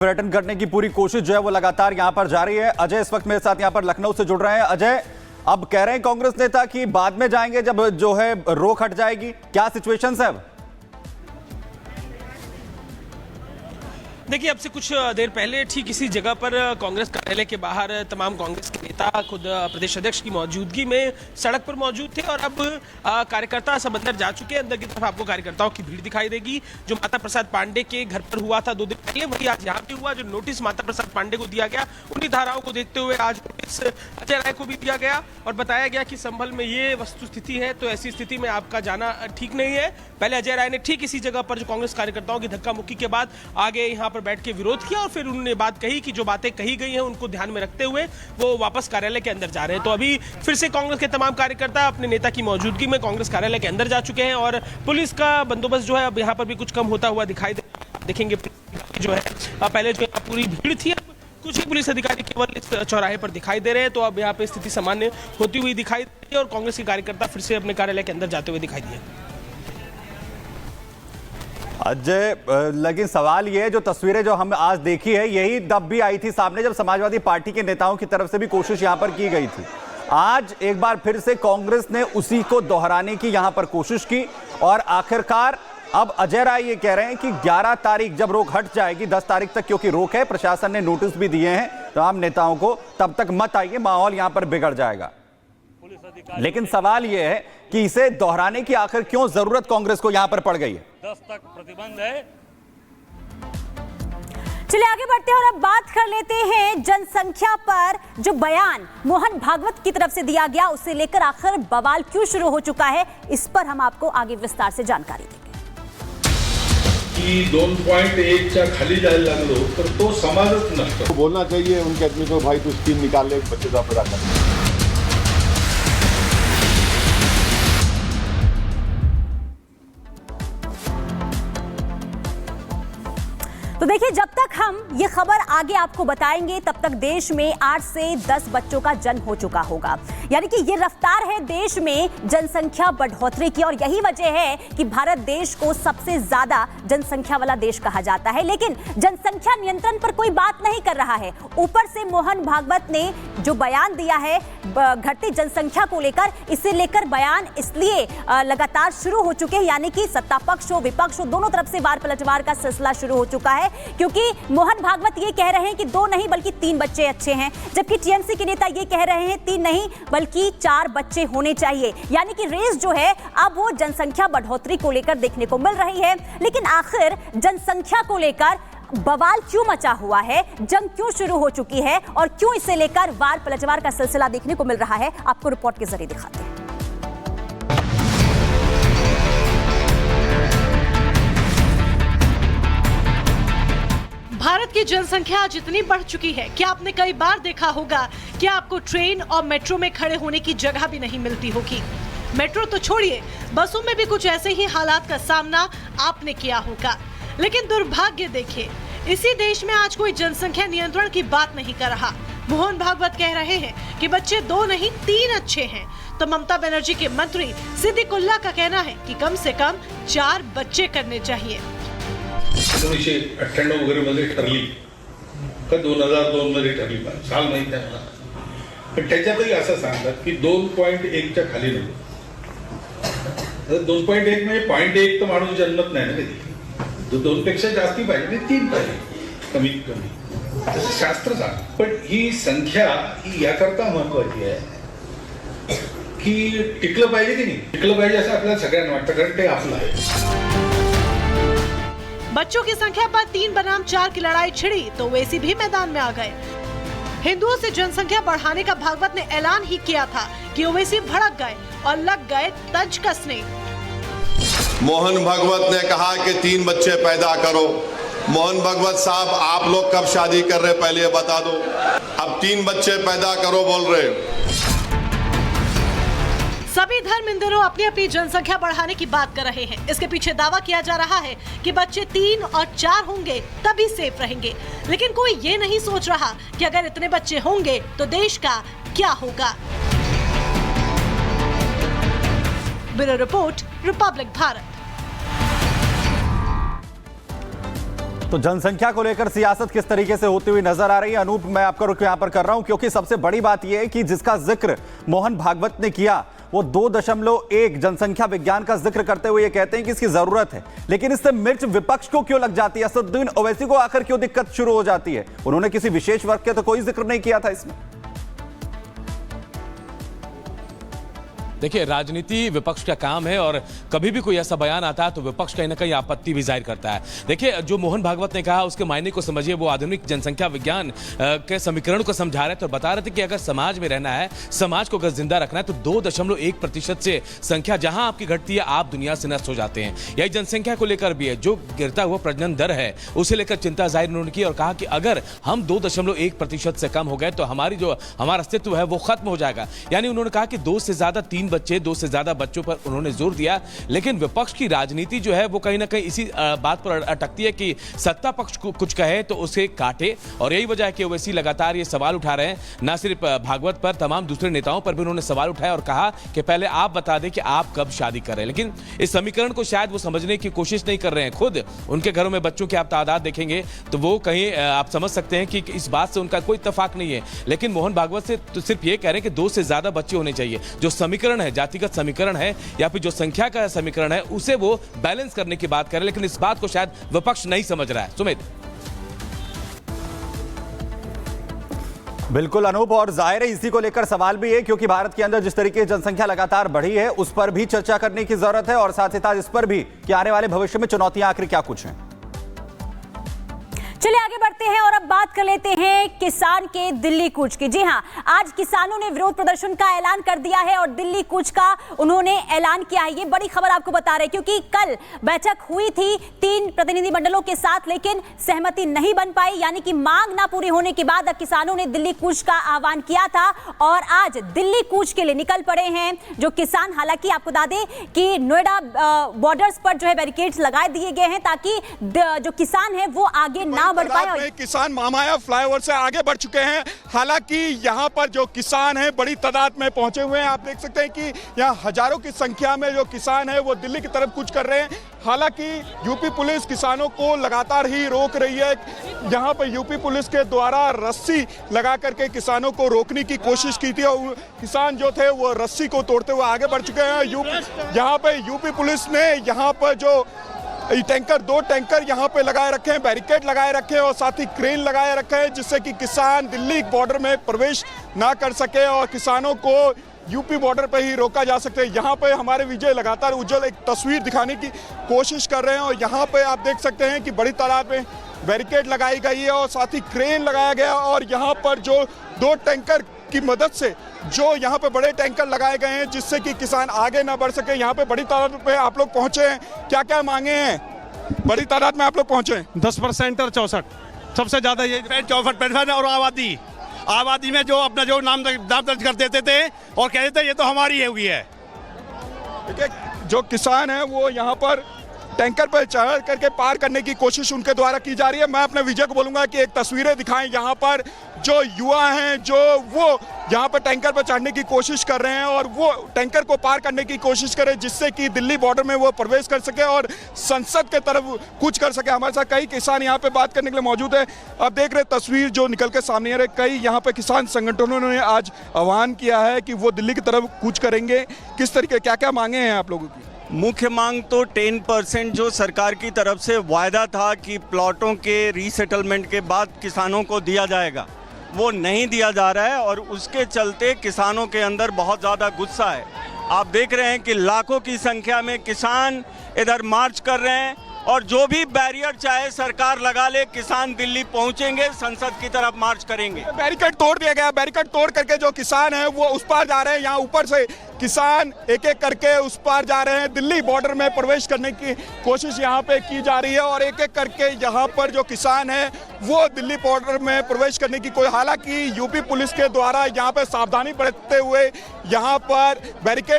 पर्यटन करने की पूरी कोशिश जो है वो लगातार यहां पर जारी है। अजय इस वक्त मेरे साथ यहां पर लखनऊ से जुड़ रहे हैं। अजय, अब कह रहे हैं कांग्रेस नेता कि बाद में जाएंगे जब जो है रोक हट जाएगी, क्या सिचुएशन है अब? देखिए, अब से कुछ देर पहले ठीक इसी जगह पर कांग्रेस कार्यालय के बाहर तमाम कांग्रेस के नेता खुद प्रदेश अध्यक्ष की मौजूदगी में सड़क पर मौजूद थे और अब कार्यकर्ता सब अंदर जा चुके हैं। अंदर की तरफ आपको कार्यकर्ताओं की भीड़ दिखाई देगी। जो माता प्रसाद पांडे के घर पर हुआ था 2 दिन पहले, वही आज यहाँ पे हुआ। जो नोटिस माता प्रसाद पांडे को दिया गया, उन्हीं धाराओं को देखते हुए आज नोटिस अजय राय को भी दिया गया और बताया गया कि संभल में ये वस्तुस्थिति है, तो ऐसी स्थिति में आपका जाना ठीक नहीं है। पहले अजय राय ने ठीक इसी जगह पर जो कांग्रेस कार्यकर्ताओं की धक्का मुक्की के बाद आगे यहाँ बैठ के विरोध किया और फिर उन्होंने बात कही कि जो बातें कही गई हैं उनको ध्यान में रखते हुए वो वापस कार्यालय के अंदर जा रहे हैं। तो अभी फिर से कांग्रेस के तमाम कार्यकर्ता अपने नेता की मौजूदगी में कांग्रेस कार्यालय के अंदर जा चुके हैं और पुलिस का बंदोबस्त जो है अब यहाँ पर भी कुछ कम होता हुआ दिखाई देखेंगे। जो है पहले जो पूरी भीड़ थी, कुछ ही पुलिस अधिकारी केवल इस चौराहे पर दिखाई दे रहे हैं। तो अब यहाँ पे स्थिति सामान्य होती हुई दिखाई दे रही है और कांग्रेस के कार्यकर्ता फिर से अपने कार्यालय के अंदर जाते हुए दिखाई दिए। अजय, लेकिन सवाल ये है, जो तस्वीरें जो हम आज देखी है यही तब भी आई थी सामने जब समाजवादी पार्टी के नेताओं की तरफ से भी कोशिश यहां पर की गई थी। आज एक बार फिर से कांग्रेस ने उसी को दोहराने की यहां पर कोशिश की और आखिरकार अब अजय राय ये कह रहे हैं कि 11 तारीख जब रोक हट जाएगी, 10 तारीख तक क्योंकि रोक है, प्रशासन ने नोटिस भी दिए हैं तमाम नेताओं को, तब तक मत आइए, माहौल यहां पर बिगड़ जाएगा। लेकिन सवाल यह है कि इसे दोहराने की आखिर क्यों जरूरत कांग्रेस को यहां पर पड़ गई है? 10 तक प्रतिबंध है। चलिए आगे बढ़ते हैं और अब बात कर लेते हैं जनसंख्या पर जो बयान मोहन भागवत की तरफ से दिया गया, उसे लेकर आखिर बवाल क्यों शुरू हो चुका है, इस पर हम आपको आगे विस्तार से जानकारी देंगे। की 2.1च्या खाली जायला लागलो तर तो समाजच नसतो। बोलना चाहिए उनके आदमी को, भाई तू स्कीम निकाल ले, बच्चे का पैदा कर। तो देखिए, जब तक हम ये खबर आगे आपको बताएंगे तब तक देश में 8 से 10 बच्चों का जन्म हो चुका होगा। यानी कि ये रफ्तार है देश में जनसंख्या बढ़ोतरी की और यही वजह है कि भारत देश को सबसे ज्यादा जनसंख्या वाला देश कहा जाता है। लेकिन जनसंख्या नियंत्रण पर कोई बात नहीं कर रहा है। ऊपर से मोहन भागवत ने जो बयान दिया है घटती जनसंख्या को लेकर, इसे लेकर बयान इसलिए लगातार शुरू हो चुके हैं, यानी कि सत्ता पक्ष हो विपक्ष हो दोनों तरफ से वार पलटवार का सिलसिला शुरू हो चुका है। क्योंकि मोहन भागवत ये कह रहे हैं कि 2 नहीं बल्कि 3 बच्चे अच्छे हैं, जबकि टीएमसी के नेता ये कह रहे हैं 3 नहीं बल्कि 4 बच्चे होने चाहिए। यानी कि रेस जो है अब वो जनसंख्या बढ़ोतरी को लेकर देखने को मिल रही है। लेकिन आखिर जनसंख्या को लेकर बवाल क्यों मचा हुआ है, जंग क्यों शुरू हो चुकी है और क्यों इसे लेकर वार पलटवार का सिलसिला देखने को मिल रहा है, आपको रिपोर्ट के जरिए दिखाते हैं। भारत की जनसंख्या आज इतनी बढ़ चुकी है कि आपने कई बार देखा होगा कि आपको ट्रेन और मेट्रो में खड़े होने की जगह भी नहीं मिलती होगी। मेट्रो तो छोड़िए, बसों में भी कुछ ऐसे ही हालात का सामना आपने किया होगा। लेकिन दुर्भाग्य देखिए, इसी देश में आज कोई जनसंख्या नियंत्रण की बात नहीं कर रहा। मोहन भागवत कह रहे हैं कि बच्चे 2 नहीं 3 अच्छे हैं, तो ममता बनर्जी के मंत्री सिद्दीकुल्ला का कहना है कि कम से कम 4 बच्चे करने चाहिए। 1998 वगैरे मध्ये ठरली का 2002 मध्ये ठरली, साल माहिती आहे मला, पण त्याच्यातही असं सांगतात की 2.1च्या खाली नको। 2.1 म्हणजे 0.1 तर माणूस जन्मत नाही ना कधी, 2 पेक्षा जास्ती पाहिजे, 3 पाहिजे कमीत कमी, असं शास्त्र सांगतं। पण ही संख्या ही याकरता महत्वाची आहे की टिकलं पाहिजे की नाही, टिकलं पाहिजे असं आपल्याला सगळ्यांना वाटतं, कारण ते आपलं आहे। बच्चों की संख्या पर 3 बनाम 4 की लड़ाई छिड़ी तो ओवैसी भी मैदान में आ गए। हिंदुओं से जनसंख्या बढ़ाने का भागवत ने ऐलान ही किया था कि ओवैसी भड़क गए और लग गए तंज कसने। मोहन भागवत ने कहा कि 3 बच्चे पैदा करो। मोहन भागवत साहब, आप लोग कब शादी कर रहे पहले ये बता दो। अब 3 बच्चे पैदा करो बोल रहे। सभी धर्मेंद्रों अपनी अपनी जनसंख्या बढ़ाने की बात कर रहे हैं। इसके पीछे दावा किया जा रहा है कि बच्चे 3 और 4 होंगे तभी सेफ रहेंगे। लेकिन कोई ये नहीं सोच रहा कि अगर इतने बच्चे होंगे तो देश का क्या होगा। Bureau report, Republic Bharat. तो जनसंख्या को लेकर सियासत किस तरीके से होती हुई नजर आ रही है, अनूप मैं आपका रुख यहां पर कर रहा हूं क्योंकि सबसे बड़ी बात यह है कि जिसका जिक्र मोहन भागवत ने किया वो 2.1 जनसंख्या विज्ञान का जिक्र करते हुए ये कहते हैं कि इसकी जरूरत है, लेकिन इससे मिर्च विपक्ष को क्यों लग जाती है? असदुद्दीन ओवैसी को आखिर क्यों दिक्कत शुरू हो जाती है? उन्होंने किसी विशेष वर्ग के तो कोई जिक्र नहीं किया था इसमें। देखिए, राजनीति विपक्ष का काम है और कभी भी कोई ऐसा बयान आता है तो विपक्ष कहीं ना कहीं आपत्ति भी जाहिर करता है। देखिए, जो मोहन भागवत ने कहा उसके मायने को समझिए। वो आधुनिक जनसंख्या विज्ञान के समीकरण को समझा रहे थे और बता रहे थे कि अगर समाज में रहना है, समाज को अगर जिंदा रखना है तो 2.1% से संख्या जहां आपकी घटती है आप दुनिया से नष्ट हो जाते हैं। यही जनसंख्या को लेकर भी है, जो गिरता हुआ प्रजनन दर है उसे लेकर चिंता जाहिर उन्होंने की और कहा कि अगर हम 2.1% से कम हो गए तो हमारा अस्तित्व है वो खत्म हो जाएगा। यानी उन्होंने कहा कि 2 से ज्यादा 3 बच्चे, 2 से ज्यादा बच्चों पर उन्होंने जोर दिया। लेकिन विपक्ष की राजनीति जो है वो कहीं ना कहीं इसी बात पर अटकती है कि सत्ता पक्ष को कुछ कहे तो उसे काटे, और यही वजह है कि ओवैसी लगातार ये सवाल उठा रहे हैं। ना सिर्फ भागवत पर, तमाम दूसरे नेताओं पर भी उन्होंने सवाल उठाया और कहा कि पहले आप बता दें कि आप कब शादी कर रहे हैं। लेकिन इस समीकरण को शायद वो समझने की कोशिश नहीं कर रहे हैं। खुद उनके घरों में बच्चों की आप तादाद देखेंगे तो वो कहीं आप समझ सकते हैं कि इस बात से उनका कोई इत्तेफाक नहीं है। लेकिन मोहन भागवत से तो सिर्फ ये कह रहे हैं कि 2 से ज्यादा बच्चे होने चाहिए। जो समीकरण है, जातिगत समीकरण है या फिर जो संख्या का समीकरण है, उसे वो बैलेंस करने की बात कर रहे हैं। लेकिन इस बात को शायद विपक्ष नहीं समझ रहा है। सुमित। बिल्कुल अनूप, और जाहिर है इसी को लेकर सवाल भी है क्योंकि भारत के अंदर जिस तरीके की जनसंख्या लगातार बढ़ी है उस पर भी चर्चा करने की जरूरत है और साथ ही साथ इस पर भी कि आने वाले भविष्य में चुनौतियां आखिर क्या कुछ हैं। चलिए आगे बढ़ते हैं और अब बात कर लेते हैं किसान के दिल्ली कूच की। जी हां, आज किसानों ने विरोध प्रदर्शन का ऐलान कर दिया है और दिल्ली कूच का उन्होंने ऐलान किया है। ये बड़ी खबर आपको बता रहे हैं क्योंकि कल बैठक हुई थी 3 प्रतिनिधि मंडलों के साथ, लेकिन सहमति नहीं बन पाई, यानी कि मांग ना पूरी होने के बाद अब किसानों ने दिल्ली कूच का आह्वान किया था और आज दिल्ली कूच के लिए निकल पड़े हैं जो किसान। हालांकि आपको बता दें कि नोएडा बॉर्डर्स पर जो है बैरिकेड्स लगाए दिए गए हैं ताकि जो किसान है वो आगे ना बढ़ पाए। किसान महामाया फ्लाईओवर से आगे बढ़ चुके हैं। हालांकि यहाँ पर जो किसान हैं बड़ी तादाद में पहुंचे हुए हैं। आप देख सकते हैं कि यहाँ हजारों की संख्या में जो किसान हैं वो दिल्ली की तरफ कूच कर रहे हैं। हालांकि यूपी पुलिस किसानों को लगातार ही रोक रही है। यहाँ पर यूपी पुलिस के द्वारा रस्सी लगा करके किसानों को रोकने की कोशिश की थी और किसान जो थे वो रस्सी को तोड़ते हुए आगे बढ़ चुके हैं। यहाँ पे यूपी पुलिस ने यहाँ पर जो टैंकर, 2 टैंकर यहाँ पे लगाए रखे हैं, बैरिकेड लगाए रखे हैं और साथ ही क्रेन लगाए रखे हैं जिससे कि किसान दिल्ली बॉर्डर में प्रवेश ना कर सके और किसानों को यूपी बॉर्डर पे ही रोका जा सकते हैं। यहाँ पे हमारे विजय लगातार उज्जवल एक तस्वीर दिखाने की कोशिश कर रहे हैं और यहाँ पे आप देख सकते हैं कि बड़ी तादाद में बैरिकेड लगाई गई है और साथ ही क्रेन लगाया गया और यहाँ पर जो 2 टैंकर की मदद से जो यहाँ पे बड़े टैंकर लगाए गए हैं जिससे कि किसान आगे ना बढ़ सके। यहाँ पे बड़ी तादाद में आप लोग पहुंचे हैं, क्या क्या मांगे हैं? बड़ी तादाद में आप लोग पहुंचे हैं। 10% और 64 सबसे ज्यादा ये 64 और आबादी में जो अपना जो नाम दर्ज कर देते थे और कहते थे ये तो हमारी हुई है। देखिए, जो किसान है वो यहाँ पर टैंकर पर चढ़ करके पार करने की कोशिश उनके द्वारा की जा रही है। मैं अपने विजय को बोलूंगा कि एक तस्वीरें दिखाएं यहाँ पर जो युवा हैं जो वो यहाँ पर टैंकर पर चढ़ने की कोशिश कर रहे हैं और वो टैंकर को पार करने की कोशिश करें जिससे कि दिल्ली बॉर्डर में वो प्रवेश कर सके और संसद के तरफ कूच कर सके। हमारे साथ कई किसान यहाँ पे बात करने के लिए मौजूद है। आप देख रहे तस्वीर जो निकल के सामने आ रही, कई यहाँ पे किसान संगठनों ने आज आह्वान किया है कि वो दिल्ली की तरफ कूच करेंगे। किस तरीके, क्या क्या मांगे हैं आप लोगों की? मुख्य मांग तो 10% जो सरकार की तरफ से वायदा था कि प्लॉटों के रीसेटलमेंट के बाद किसानों को दिया जाएगा, वो नहीं दिया जा रहा है और उसके चलते किसानों के अंदर बहुत ज़्यादा गुस्सा है। आप देख रहे हैं कि लाखों की संख्या में किसान इधर मार्च कर रहे हैं और जो भी बैरियर चाहे सरकार लगा ले, किसान दिल्ली पहुंचेंगे, संसद की तरफ मार्च करेंगे। बैरिकेड तोड़ दिया गया, बैरिकेड तोड़ करके जो किसान है वो उस पार जा रहे हैं। यहाँ ऊपर से किसान एक एक करके उस पार जा रहे हैं। दिल्ली बॉर्डर में प्रवेश करने की कोशिश यहाँ पे की जा रही है और एक एक करके यहाँ पर जो किसान है वो दिल्ली बॉर्डर में प्रवेश करने की कोई, हालांकि यूपी पुलिस के द्वारा यहाँ पे सावधानी बरतते हुए यहाँ पर बैरिकेड